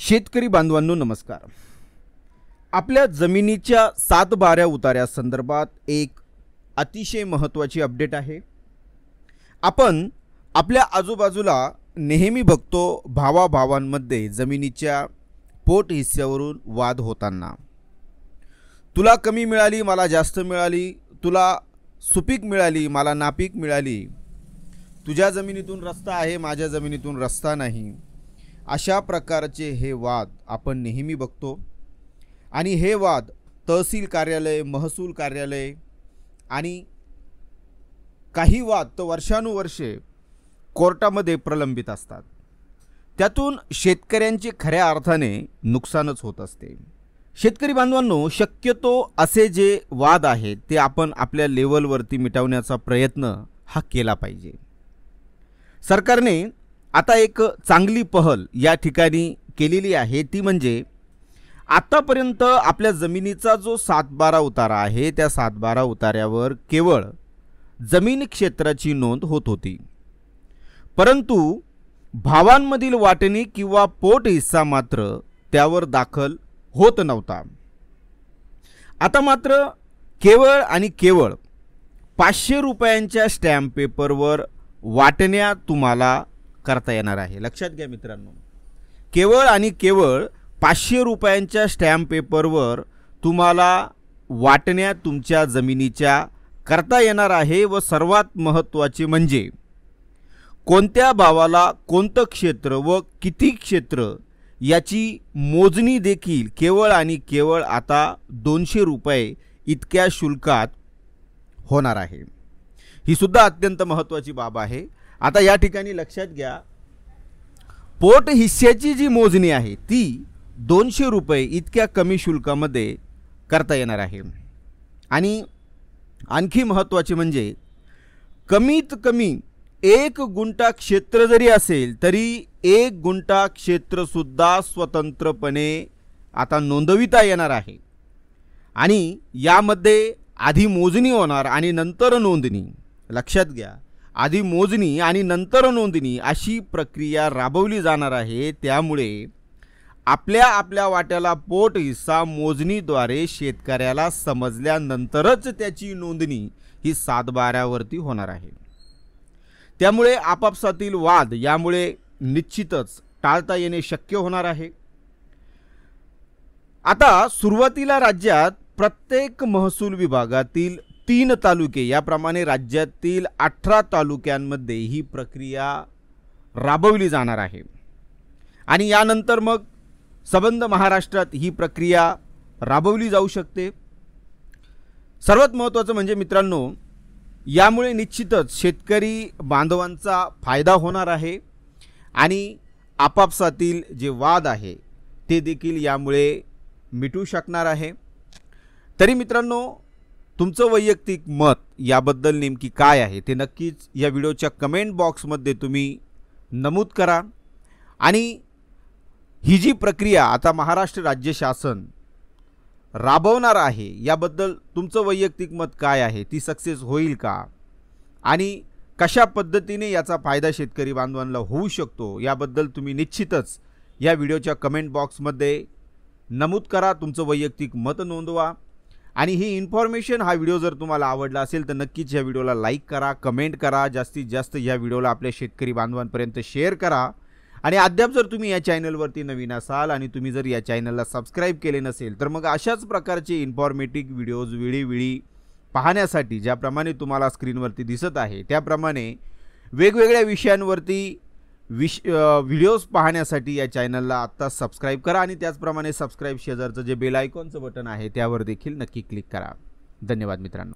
शेतकरी बांधवांनो नमस्कार। आपल्या जमिनीच्या 7/12 उतार्यासंदर्भात एक अतिशय महत्त्वाची अपडेट आहे। आपण आपल्या आजूबाजूला नेहमी बघतो भावाभावांमध्ये जमिनीच्या पोट हिस्स्यावरून वाद होताना। तुला कमी मिळाली, मला जास्त मिळाली, तुला सुपीक मिळाली, मला नापीक मिळाली, तुझ्या जमिनीतून रस्ता आहे, माझ्या जमिनीतून रस्ता नाही, अशा प्रकारचे हे वाद आपण नेहमी बघतो। आणि हे वाद तहसील कार्यालय, महसूल कार्यालय आणि काही वाद तर वर्षानुवर्षे कोर्टामध्ये प्रलंबित असतात। त्यातून शेतकऱ्यांचे खऱ्या अर्थाने नुकसानच होत असते। शेतकरी बांधवांनो, शक्यतो असे जे वाद आहेत ते आपण आपल्या लेवलवरती मिटवण्याचा प्रयत्न हा केला पाहिजे। सरकारने आता एक चांगली पहल या ठिकाणी केलेली आहे, ती म्हणजे आतापर्यंत आपल्या जमिनीचा जो 7/12 उतारा आहे त्या 7/12 उतार्यावर केवळ जमीन क्षेत्राची नोंद होत होती, परंतु भावांमधील वाटणी किंवा पोट हिस्सा मात्र त्यावर दाखल होत नव्हता। आता मात्र केवळ आणि केवळ 500 रुपयांच्या स्टॅम्प पेपरवर वाटण्या तुम्हाला करता येणार आहे। लक्षात घ्या मित्रांनो, केवळ आणि केवळ 500 रुपयांच्या स्टॅम्प पेपरवर तुम्हाला वाटण्या तुमच्या जमिनीच्या करता येणार आहे। व सर्वात महत्त्वाचे म्हणजे कोणत्या भावाला कोणतं क्षेत्र व किती क्षेत्र याची मोजणी देखील केवळ आणि केवळ आता 200 रुपये इतक्या शुल्कात होणार आहे। ही सुद्धा अत्यंत महत्त्वाची बाब आहे। आता या ठिकाणी लक्षात घ्या, पोट हिस्स्याची जी मोजणी आहे ती 200 रुपये इतक्या कमी शुल्कामध्ये करता येणार आहे। आणि आणखी महत्त्वाचे म्हणजे कमीत कमी 1 गुंठा क्षेत्र जरी असेल तरी 1 गुंठा क्षेत्र सुद्धा स्वतंत्रपणे आता नोंदविता येणार आहे। आणि यामध्ये आधी मोजणी होणार आणि नंतर नोंदणी। लक्षात घ्या, आधी मोजणी आणि नंतर नोंदणी अशी प्रक्रिया राबवली जाणार आहे। त्यामुळे आपल्या वाट्याला पोट हिस्सा मोजणीद्वारे शेतकऱ्याला समजल्यानंतरच त्याची नोंदणी ही 7/12 वरती होणार आहे। त्यामुळे आपापसातील वाद यामुळे निश्चितच टाळता येणे शक्य होणार आहे। आता सुरुवातीला राज्यात प्रत्येक महसूल विभागातील 3 तालुके याप्रमाणे राज्यातील 18 तालुक्यांमध्ये ही प्रक्रिया राबवली जाणार आहे। आणि यानंतर मग संबंध महाराष्ट्रात ही प्रक्रिया राबवली जाऊ शकते। सर्वात महत्त्वाचं म्हणजे मित्रांनो, यामुळे निश्चितच शेतकरी बांधवांचा फायदा होणार आहे आणि आपापसातील जे वाद आहे ते देखील यामुळे मिटू शकणार आहे। तरी मित्रांनो, तुमचं वैयक्तिक मत याबद्दल नेमकी काय आहे ते नक्कीच या व्हिडिओच्या कमेंट बॉक्समध्ये तुम्ही नमूद करा। आणि ही जी प्रक्रिया आता महाराष्ट्र राज्य शासन राबवणार आहे याबद्दल तुमचं वैयक्तिक मत काय आहे, ती सक्सेस होईल का आणि कशा पद्धतीने याचा फायदा शेतकरी बांधवांना होऊ शकतो याबद्दल तुम्ही निश्चितच या व्हिडिओच्या कमेंट बॉक्समध्ये नमूद करा, तुमचं वैयक्तिक मत नोंदवा। आणि ही इन्फॉर्मेशन, हा व्हिडिओ जर तुम्हाला आवडला असेल तर नक्कीच या व्हिडिओला लाईक करा, कमेंट करा, जास्तीत जास्त या व्हिडिओला आपल्या शेतकरी बांधवांपर्यंत शेअर करा। आणि अद्याप जर तुम्ही या चॅनलवरती नवीन असाल आणि तुम्ही जर या चॅनलला सबस्क्राईब केले नसेल तर मग अशाच प्रकारचे इन्फॉर्मेटिव्ह व्हिडिओज वेळोवेळी पाहण्यासाठी ज्याप्रमाणे तुम्हाला स्क्रीनवरती दिसत आहे त्याप्रमाणे वेगवेगळ्या विषयांवरती व्हिडिओज पाहण्यासाठी या चॅनलला आत्ता सबस्क्राईब करा। आणि त्याचप्रमाणे सबस्क्राईब शेजारचं जे बेल आयकॉनचं बटन आहे त्यावर देखील नक्की क्लिक करा। धन्यवाद मित्रांनो।